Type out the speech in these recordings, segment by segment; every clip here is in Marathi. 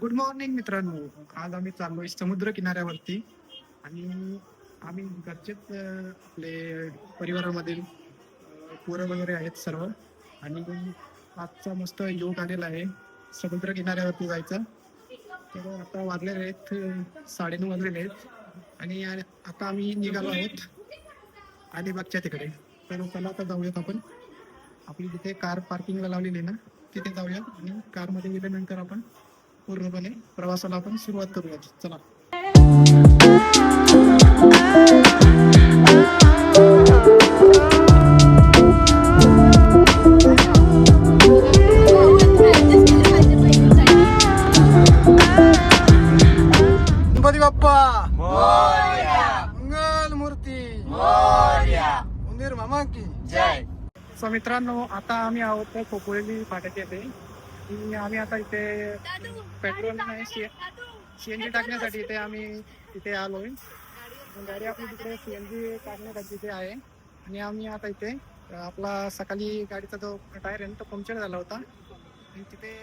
गुड मॉर्निंग मित्रांनो. आज आम्ही चाललोय समुद्र किनाऱ्यावरती आणि आम्ही घरचेच आपले परिवारामधील पोरं वगैरे आहेत सर्व. आणि आजचा मस्त योग आलेला आहे समुद्र किनाऱ्यावरती जायचा. तर आता वाजलेले आहेत 9:30 वाजलेले आहेत आणि आता आम्ही निघालो आहोत अलिबागच्या तिकडे. तर चला आता जाऊयात आपण. आपली जिथे कार पार्किंगला लावलेली आहे ना तिथे जाऊयात आणि कारमध्ये गेल्यानंतर आपण पूर्णपणे प्रवासाला आपण सुरुवात करूयात. चला. गणपती बाप्पा मंगल मूर्ती उंदीर मामा की जय. सो मित्रांनो, आता आम्ही आहोत खोपोली फाट्यात येते आणि आम्ही आता इथे पेट्रोल नाही सीएनजी टाकण्यासाठी इथे आम्ही इथे आलोय. गाडी आपली तिकडे सीएनजी टाकण्यासाठी इथे आहे आणि आम्ही आता इथे आपला सकाळी गाडीचा जो टायर आहे तो पंक्चर झाला होता आणि तिथे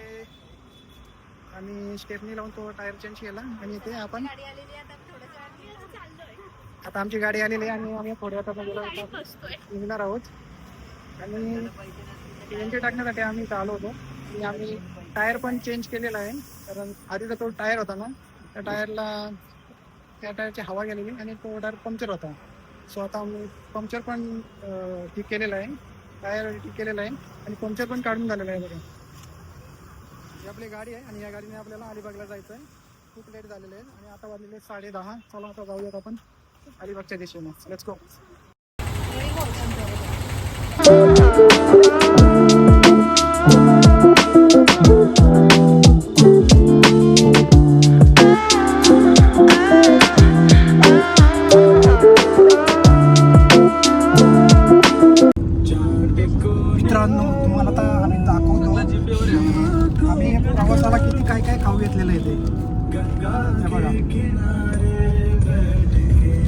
आम्ही स्टेपनी लावून तो टायर चेंज केला आणि इथे आपण आता आमची गाडी आलेली आहे आणि आम्ही थोड्या निघणार आहोत. आणि सीएनजी टाकण्यासाठी आम्ही इथं आलो होतो आणि आम्ही टायर पण चेंज केलेला आहे कारण आधीचा तो टायर होता ना त्या टायरची हवा गेलेली आणि तो टायर पंक्चर होता. सो आता आम्ही पंक्चर पण ठीक केलेला आहे, टायर ठीक केलेला आहे आणि पंक्चर पण काढून झालेलं आहे. बघा, ही आपली गाडी आहे आणि या गाडीने आपल्याला अलिबागला जायचं आहे. खूप लेट झालेलं आहे आणि आता वाजलेले 10:30. चला आता जाऊयात आपण अलिबागच्या दिशेने. Let's go. मित्रांनो, तुम्हाला आता आम्ही दाखवतो आम्ही प्रवासाला किती काय काय खाऊ घेतलेलं आहे ते.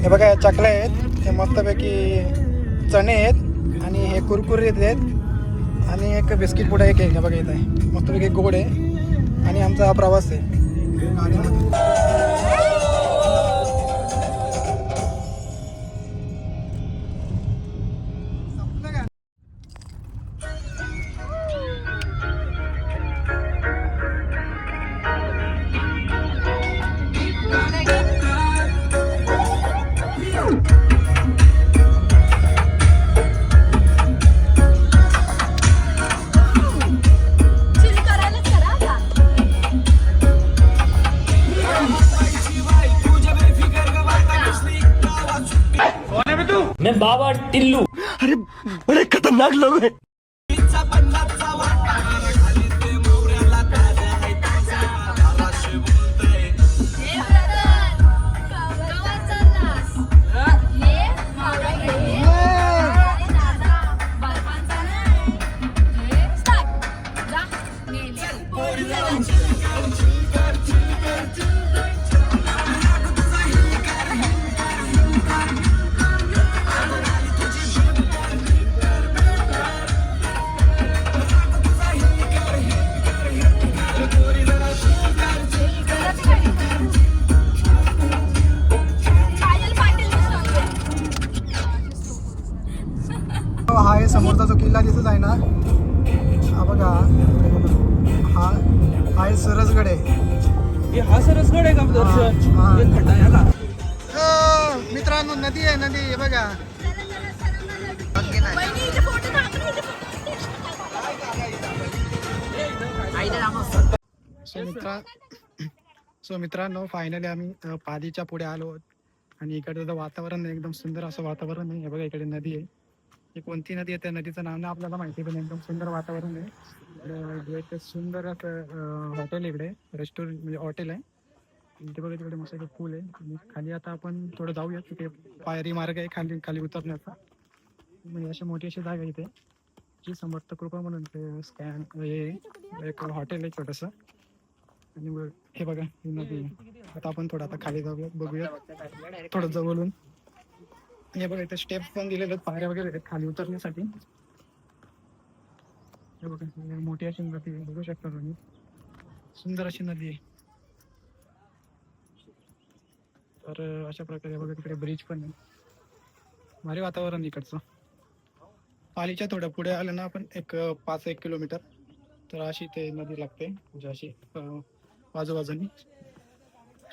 हे बघा, हे चकले आहेत, हे मस्तपैकी चणे आहेत आणि हे कुरकुरीत आहेत आणि एक बिस्किट पुडा एक आहे बघा इथं आहे, मस्तपैकी गोड आहे. आणि आमचा हा प्रवास आहे गाडीमध्ये. मैं बाबा टिल्लू. अरे बड़े खतरनाक लोग हैं. हा आहे समोरचा जो किल्ला दिसत आहे ना, हा बघा, हा आहे सरसगड आहे. हा सरसगड आहे का दर्शन? खड्डा. मित्रांनो, नदी आहे, नदी हे बघा. सो मित्रांनो, फायनली आम्ही पादीच्या पुढे आलो आहोत आणि इकडचं वातावरण एकदम सुंदर असं वातावरण आहे. हे बघा, इकडे नदी आहे. ही कोणती नदी आहे त्या नदीचं नाव ना आपल्याला माहिती, पण एकदम सुंदर वातावरण आहे. एक सुंदर असं हॉटेल इकडे, रेस्टॉरंट म्हणजे हॉटेल आहे. इथे बघा, तिकडे मस्त पूल आहे आणि खाली आता आपण थोडं जाऊया. तिथे पायरी मार्ग आहे खाली खाली उतरण्याचा. म्हणजे अशी मोठी अशी जागा इथे जी समर्थ कृपा म्हणून ते स्कॅन हे एक हॉटेल आहे छोटंसं. आणि हे बघा, ही नदी. आता आपण थोडं आता खाली जाऊया, बघूया थोडं जवळून. हे बघा, इथे स्टेप पण दिलेले आहेत, पायऱ्या वगैरे आहेत खाली उतरण्यासाठी. हे बघा, मोठी अशी नदी बघू शकता तुम्ही, सुंदर अशी नदी आहे. तर अशा प्रकारे बघा तिकडे ब्रिज पण आहे. भारी वातावरण इकडचं. पालीच्या थोड्या पुढे आलं ना आपण एक 5-1 किलोमीटर तर अशी ते नदी लागते म्हणजे अशी बाजूबाजूनी.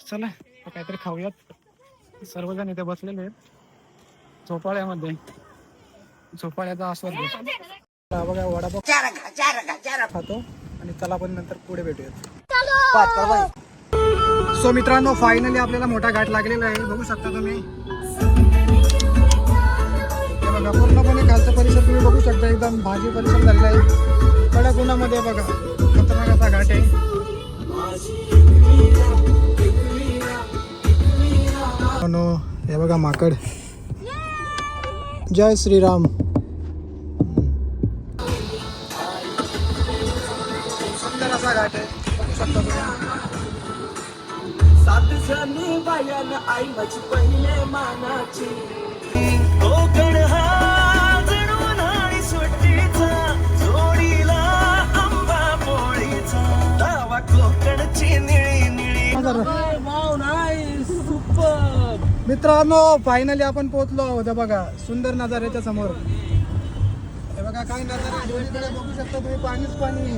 चला आता काहीतरी खाऊयात. सर्वजण इथे बसलेले आहेत झोपाळ्यामध्ये. झोपाळ्याचा आस्वाद घेतो. हा बघा वडापाव खातो आणि चला पण नंतर पुढे भेटूयात. सो मित्रांनो फायनली आपल्याला मोठा घाट लागलेला आहे. बघू शकता तुम्ही. हे बघा पूर्णपणे खालचा परिसर तुम्ही बघू शकता. एकदम भाजी परिसर झालेला आहे. कडक उन्हामध्ये बघा खतरनाक असा घाट आहे. हे बघा माकड. जय श्रीराम. सुंदर असा घाट आहे बघू शकता तुम्ही. सात जणी बायान आई माझी पहिले मानाची कोकण हा जणू उन्हाळी सुट्टीचा जोडीला आंबा पोळीचा दावा कोकणची निळी निळी. Wow nice super. मित्रांनो फायनली आपण पोहोचलो आहोत. बघा सुंदर नजाऱ्याच्या समोर. हे बघा काय नजारा दोन्हीकडे बघू शकता तुम्ही. पाणीच पाणी.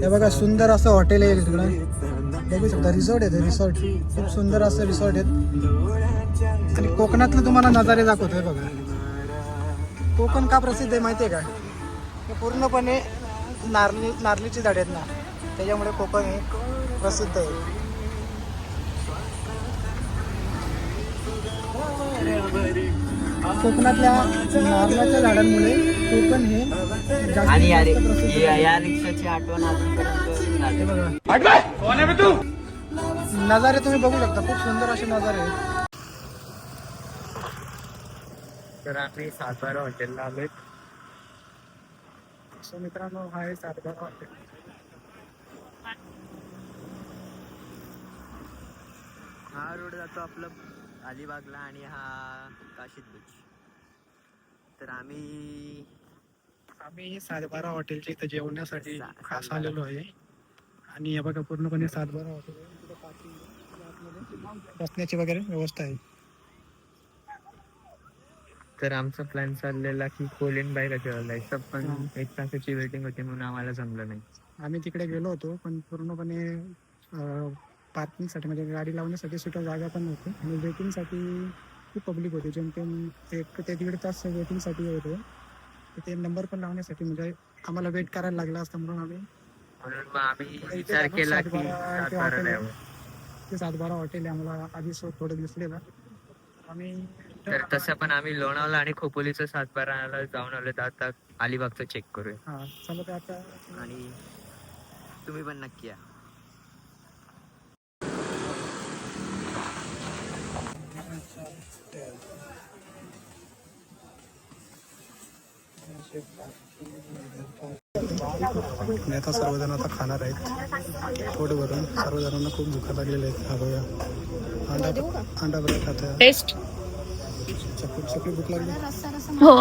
हे बघा सुंदर असं हॉटेल आहे तिकडं बघू शकता. रिसॉर्ट आहे. रिसॉर्ट खूप सुंदर असं रिसॉर्ट आहेत आणि कोकणातलं तुम्हाला नजारे दाखवतोय. बघा कोकण का प्रसिद्ध आहे माहिती आहे का? हे पूर्णपणे नारळीची झाडे आहेत ना त्याच्यामुळे कोकण हे प्रसिद्ध आहे. कोकणातल्या नारळाच्या झाडांमुळे कोकण हे आणि या रिक्षाची आठवण अजूनपर्यंत नजारे तुम्ही बघू शकता. खूप सुंदर असे नजारे आहेत. तर आम्ही सातबारा हॉटेलला आलोय. सो मित्रांनो हा आहे सातबारा हॉटेल. हा रोड जातो आपलं अलिबागला आणि हा काशीद बीच. तर आम्ही सातबारा हॉटेलच्या इथं जेवण्यासाठी खास आलेलो आहे. आणि हे बघा पूर्णपणे सातबारा हॉटेल आहे. तिथं पार्किंग बसण्याची वगैरे व्यवस्था आहे. तर आमचा प्लॅन चाललेला की कोलिन बाईला जेवायला जायचं पण 1 तासाची वेटिंग होती म्हणून आम्हाला जमलं नाही. आम्ही तिकडे गेलो होतो पण पूर्णपणे पार्किंगसाठी म्हणजे गाडी लावण्यासाठी सुद्धा जागा पण नव्हती आणि वेटिंगसाठी खूप पब्लिक होती. जेमतेम एक ते 1.5 तास वेटिंगसाठी होतो. ते नंबर पण लावण्यासाठी म्हणजे आम्हाला वेट करायला लागला असता म्हणून आम्ही विचार केला की सातबारा हॉटेल आहे. आम्हाला आधी थोडं दिसलेलं आम्ही. तर तसं पण आम्ही लोणावळा आणि खोपोलीचं सातबाराला जाऊन आलो. तर आता अलिबागचं चेक करूया. हां चला ते आता. आणि तुम्ही पण नक्की या. आणि आता सर्वजण आता खाणार आहेत पोट भरून. सर्वजणांना खूप भुका लागलेल्या आहेत. हा बघा अंडा बरं खात टेस्ट. सगळी भूक लागली हो.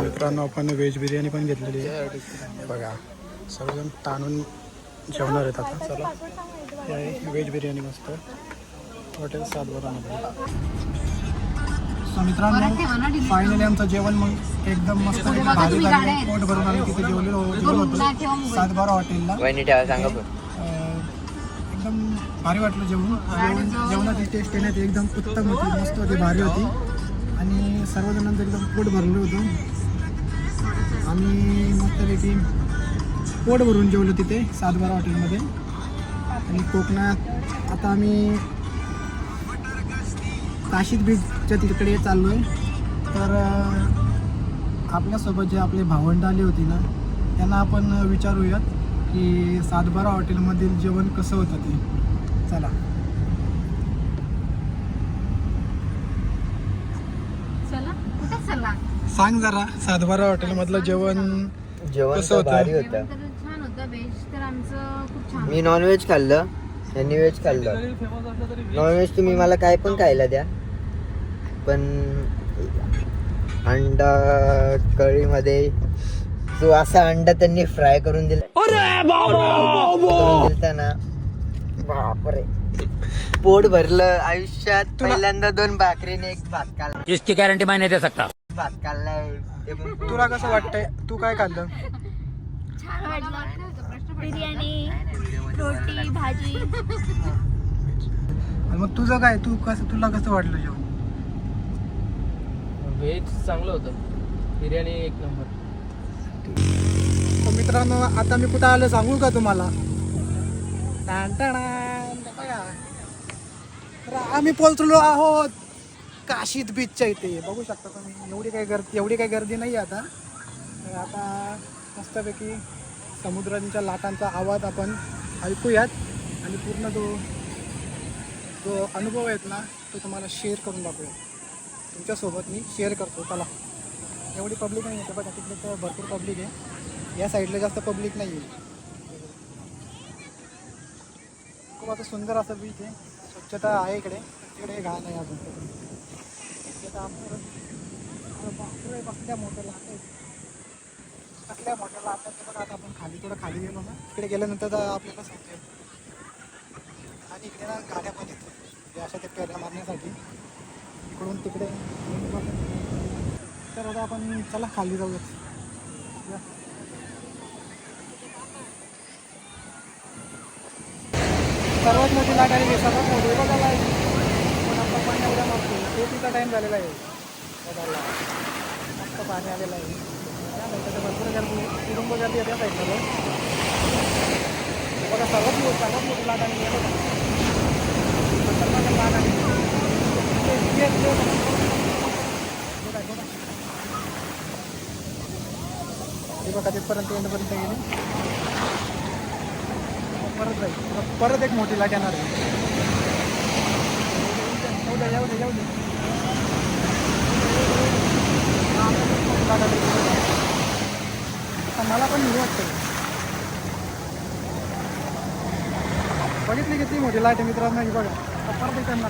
मित्रांनो आपण व्हेज बिर्याणी पण घेतलेली आहे. बघा सर्वजण ताणून जेवणार आहेत आता. चला व्हेज बिर्याणी मस्त हॉटेल सातबारामध्ये. सो मित्रांनो फायनली आमचं जेवण मग एकदम मस्त भारी झालं. पोट भरून आम्ही तिथे जेवलो होतो सातबारा हॉटेलला. एकदम भारी वाटलं जेवणाची टेस्ट येण्यात एकदम उत्तम होती. मस्त होती भारी होती आणि सर्वजणांचं एकदम पोट भरलं होतं. आम्ही मस्तपैकी पोट भरून जेवलो तिथे सातबारा हॉटेलमध्ये. आणि कोकणात आता आम्ही काशीद बीचच्या तिकडे चाललो आहे. तर आपल्यासोबत जे आपले भावंड आले होते ना त्यांना आपण विचारूयात की सातबारा हॉटेलमधील जेवण कसं होतं ते. चला सांग जरा सातबारा हॉटेलमधलं जेवण कसं होतं. सुद्धा व्हेज तर आमचं खूप छान. मी नॉनव्हेज खाल्लं, यांनी व्हेज खाल्लं. नॉनव्हेज तुम्ही मला काय पण खायला द्या, पण अंडा कढीमध्ये जो असा अंडा त्यांनी फ्राय करून दिला ना, बापरे, पोट भरलं. आयुष्यात पहिल्यांदा 2 भाकरीने 1 भात खाल्ला. इसकी गारंटी मैं नहीं दे सकता. भात खाल्लाय. तुला कसं वाटतंय, तू काय खाल्लं? छान वाटलं. बिर्याणी, रोटी, भाजी. आणि मग तुझं काय, तुला कसं वाटलं जेवण? व्हेज चांगलं होतं, बिर्याणी 1 नंबर. तर मित्रांनो, आता मी कुठं आलो सांगू का तुम्हाला? बघा, तर आम्ही पोहोचलो आहोत काशीद बीचच्या इथे. बघू शकता तुम्ही, एवढी काही गर्दी नाही आहे आता. तर आता मस्तपैकी समुद्राच्या लाटांचा आवाज आपण ऐकूयात आणि पूर्ण जो अनुभव आहेत ना, तो तुम्हाला शेअर करून दाखवूया. तुमच्यासोबत मी शेअर करतो. चला, एवढी पब्लिक नाही आहे बघा, तिकडे तर भरपूर पब्लिक आहे. या साईडला जास्त पब्लिक नाही आहे. खूप आता सुंदर असं बीच आहे, स्वच्छता आहे इकडे. तिकडे घाण आहे अजून. कसल्या मोठ्या लाटा आहेत, कसल्या मोठ्या लाटा आहेत बघा. आता आपण थोडं खाली गेलो ना, तिकडे गेल्यानंतर तर आपल्याला समजेल. आणि इकडे ना गाड्या पण येतात अशा त्या पेऱ्या मारण्यासाठी, इकडून तिकडे. तर आता आपण चला खाली जाऊयात. सर्वात मोठी लाट आली, सर्वात मोठी बघायला आहे. पण आता पाणी एवढा मागतो, शेतीचा टाईम झालेला आहे बघायला. मस्त पाणी आलेलं आहे. त्या साईडला भरपूर गर्दी, कुटुंब गर्दी आहे त्या साईडला. बघा, सर्वात मोठी लाट आली आहे बघा. लाट आली बघा, तिथपर्यंत एंडपर्यंत गेली. परत जाईल, परत एक मोठी लाट येणार आहे. जाऊ दे. मला पण नाही वाटतं. बघितली किती मोठी लाट आहे मित्रांनो, ही बघा. परत एक त्यांना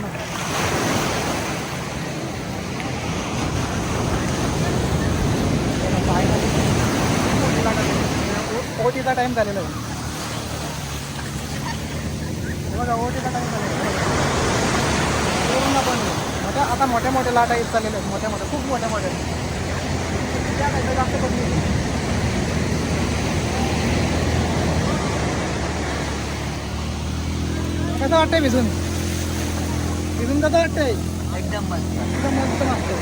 ओटीचा टाइम झालेला आहे बघा. ओटीचा टाइम झालेला आहे. आता मोठ्या लाटा येत चाललेल्या आहेत, खूप मोठ्या त्या काही जास्त पडली. कसं वाटतंय भिजून कसं वाटतंय? एकदम मस्त. एकदम मस्त वाटतंय.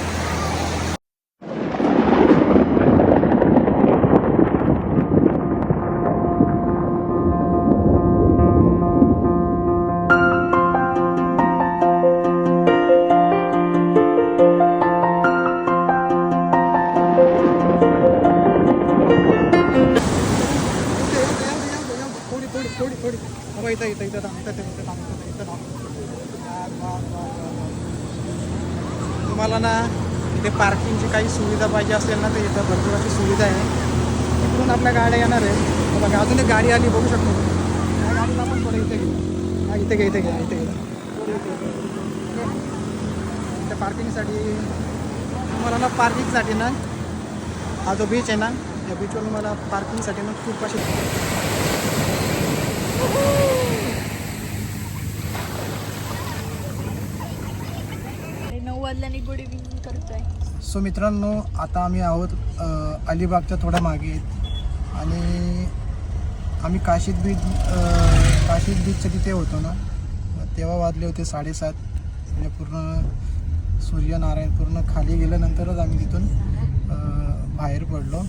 तुम्हाला ना इथे पार्किंगची काही सुविधा पाहिजे असेल ना, तर इथं भरपूर अशी सुविधा आहे. इकडून आपल्या गाड्या येणार आहे बघा. अजून एक गाडी आली, बघू शकतो. त्या गाडीला आपण थोडं इथे घेऊ. इथे घ्या. इथे पार्किंगसाठी तुम्हाला ना, पार्किंगसाठी ना, हा जो बीच आहे ना, या बीचवर मला पार्किंगसाठी ना खूप अशी सो मित्रांनो, आता आम्ही आहोत अलिबागच्या थोड्या मागे आहेत. आणि आम्ही काशीद बीचच्या तिथे होतो ना, तेव्हा वाजले होते 7:30. म्हणजे पूर्ण सूर्यनारायण पूर्ण खाली गेल्यानंतरच आम्ही तिथून बाहेर पडलो.